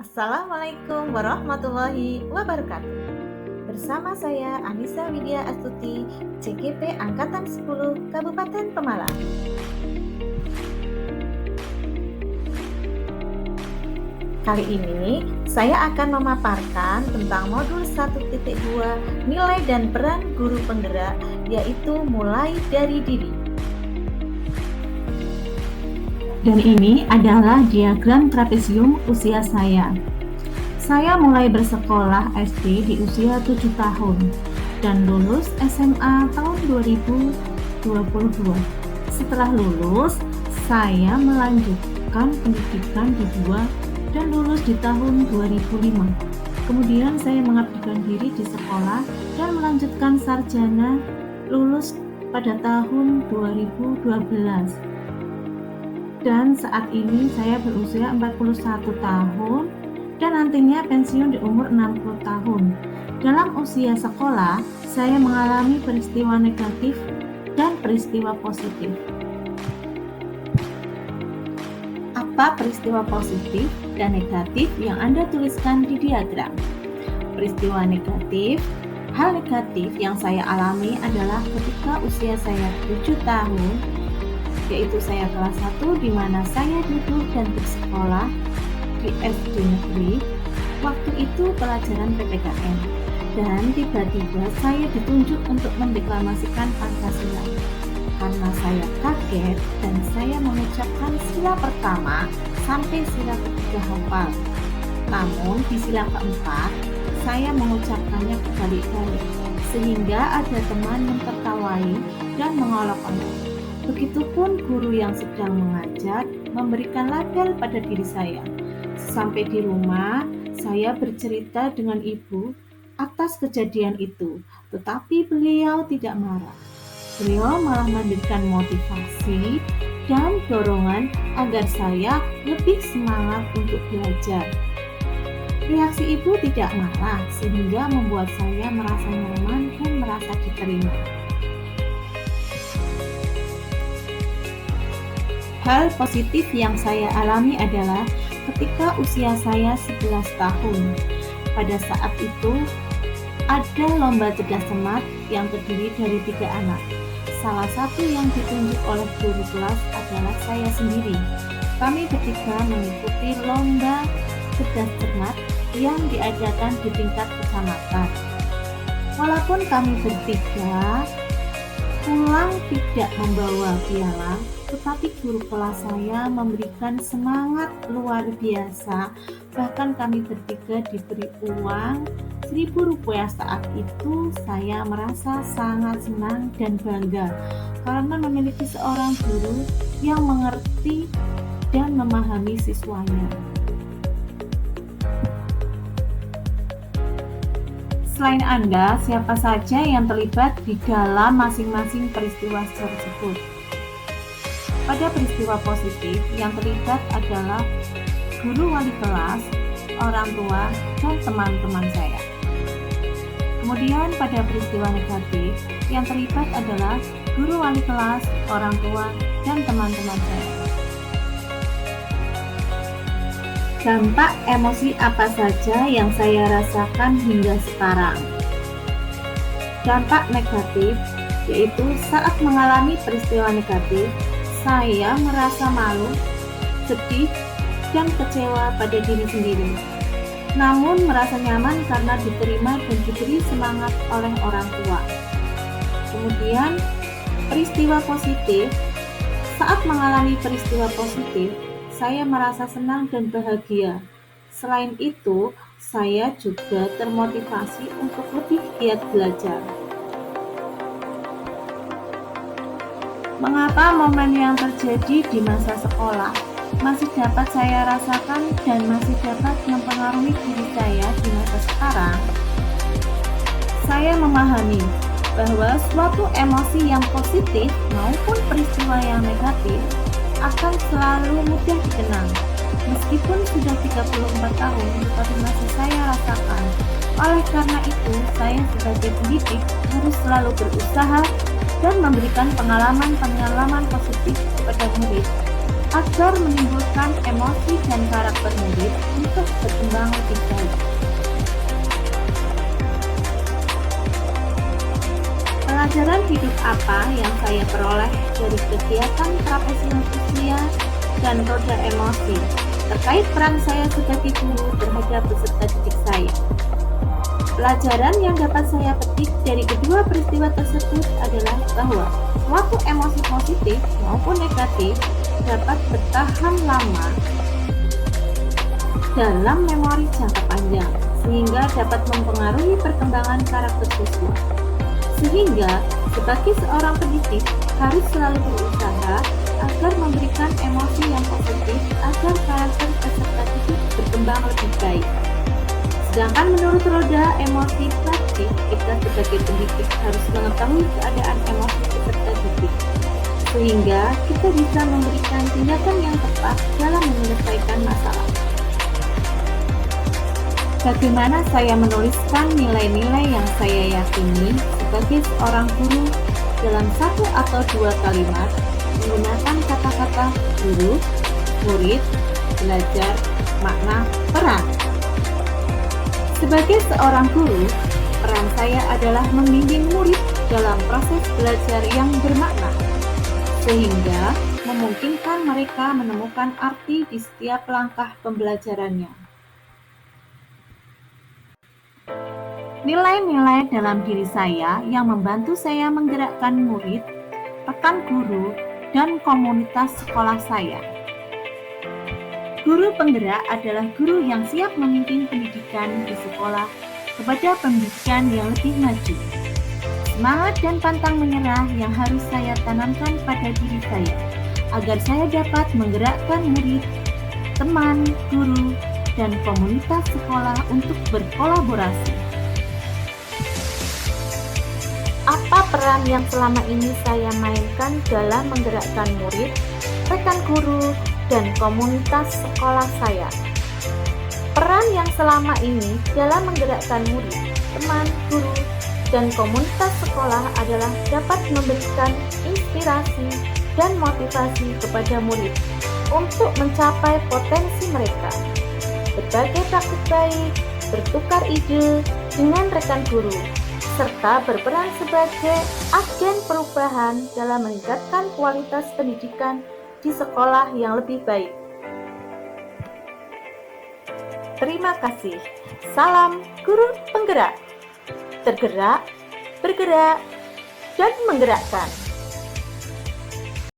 Assalamualaikum warahmatullahi wabarakatuh. Bersama saya Anissa Widya Astuti, CGP Angkatan 10 Kabupaten Pemalang. Kali ini saya akan memaparkan tentang modul 1.2 nilai dan peran guru penggerak, yaitu mulai dari diri. Dan ini adalah diagram trapesium usia saya. Saya mulai bersekolah SD di usia 7 tahun dan lulus SMA tahun 2022. Setelah lulus, saya melanjutkan pendidikan di DUA dan lulus di tahun 2005. Kemudian saya mengabdikan diri di sekolah dan melanjutkan sarjana, lulus pada tahun 2012. Dan saat ini saya berusia 41 tahun dan nantinya pensiun di umur 60 tahun. Dalam usia sekolah, saya mengalami peristiwa negatif dan peristiwa positif. Apa peristiwa positif dan negatif yang Anda tuliskan di diagram? Peristiwa negatif, hal negatif yang saya alami adalah ketika usia saya 7 tahun, yaitu saya kelas 1 di mana saya duduk dan bersekolah di SD negeri. Waktu itu pelajaran PPKN dan tiba-tiba saya ditunjuk untuk mendeklamasikan Pancasila. Karena saya kaget dan saya mengucapkan sila pertama sampai sila ketiga hafal. Namun di sila keempat saya mengucapkannya kebalik-balik sehingga ada teman menertawai dan mengolok-olok. Begitupun guru yang sedang mengajar memberikan label pada diri saya. Sampai di rumah, saya bercerita dengan ibu atas kejadian itu, tetapi beliau tidak marah. Beliau malah memberikan motivasi dan dorongan agar saya lebih semangat untuk belajar. Reaksi ibu tidak marah, sehingga membuat saya merasa nyaman dan merasa diterima. Hal positif yang saya alami adalah ketika usia saya 11 tahun. Pada saat itu, ada lomba cerdas cermat yang terdiri dari 3 anak. Salah satu yang ditunjuk oleh guru kelas adalah saya sendiri. Kami bertiga mengikuti lomba cerdas cermat yang diadakan di tingkat kecamatan. Walaupun kami bertiga pulang tidak membawa piala, tetapi guru kelas saya memberikan semangat luar biasa. Bahkan kami bertiga diberi uang Rp1.000 saat itu. Saya merasa sangat senang dan bangga karena memiliki seorang guru yang mengerti dan memahami siswanya. Selain Anda, siapa saja yang terlibat di dalam masing-masing peristiwa tersebut? Pada peristiwa positif, yang terlibat adalah guru wali kelas, orang tua, dan teman-teman saya. Kemudian pada peristiwa negatif, yang terlibat adalah guru wali kelas, orang tua, dan teman-teman saya. Dampak emosi apa saja yang saya rasakan hingga sekarang? Dampak negatif, yaitu saat mengalami peristiwa negatif, saya merasa malu, sedih, dan kecewa pada diri sendiri. Namun merasa nyaman karena diterima dan diberi semangat oleh orang tua. Kemudian, peristiwa positif, saat mengalami peristiwa positif, saya merasa senang dan bahagia. Selain itu, saya juga termotivasi untuk lebih giat belajar. Mengapa momen yang terjadi di masa sekolah masih dapat saya rasakan dan masih dapat mempengaruhi diri saya di masa sekarang? Saya memahami bahwa suatu emosi yang positif maupun peristiwa yang negatif akan selalu mudah dikenang. Meskipun sudah 34 tahun, tetapi masih saya rasakan. Oleh karena itu, saya sebagai pendidik harus selalu berusaha dan memberikan pengalaman-pengalaman positif kepada murid agar menimbulkan emosi dan karakter murid untuk berkembang Pelajaran hidup apa yang saya peroleh dari kegiatan Trapesium Usia dan Roda Emosi terkait peran saya sebagai guru terhadap peserta didik saya? Pelajaran yang dapat saya petik dari kedua peristiwa tersebut adalah bahwa suatu emosi positif maupun negatif dapat bertahan lama dalam memori jangka panjang, sehingga dapat mempengaruhi perkembangan karakter siswa. Sehingga, sebagai seorang pendidik, harus selalu berusaha agar memberikan emosi yang positif agar karakter peserta didik berkembang lebih baik. Sedangkan menurut Roda Emosi Praktik, kita sebagai pendidik harus mengetahui keadaan emosi peserta didik, sehingga kita bisa memberikan tindakan yang tepat dalam menyelesaikan masalah. Bagaimana saya menuliskan nilai-nilai yang saya yakini sebagai seorang guru dalam satu atau dua kalimat menggunakan kata-kata guru, murid, belajar, makna, peran. Sebagai seorang guru, peran saya adalah membimbing murid dalam proses belajar yang bermakna, sehingga memungkinkan mereka menemukan arti di setiap langkah pembelajarannya. Nilai-nilai dalam diri saya yang membantu saya menggerakkan murid, rekan guru, dan komunitas sekolah saya. Guru penggerak adalah guru yang siap memimpin pendidikan di sekolah kepada pendidikan yang lebih maju. Semangat dan pantang menyerah yang harus saya tanamkan pada diri saya, agar saya dapat menggerakkan murid, teman, guru, dan komunitas sekolah untuk berkolaborasi. Apa peran yang selama ini saya mainkan dalam menggerakkan murid, rekan guru, dan komunitas sekolah saya? Peran yang selama ini dalam menggerakkan murid, teman, guru, dan komunitas sekolah adalah dapat memberikan inspirasi dan motivasi kepada murid untuk mencapai potensi mereka, berbagai praktik baik, bertukar ide dengan rekan guru, serta berperan sebagai agen perubahan dalam meningkatkan kualitas pendidikan di sekolah yang lebih baik. Terima kasih. Salam Guru Penggerak. Tergerak, bergerak, dan menggerakkan.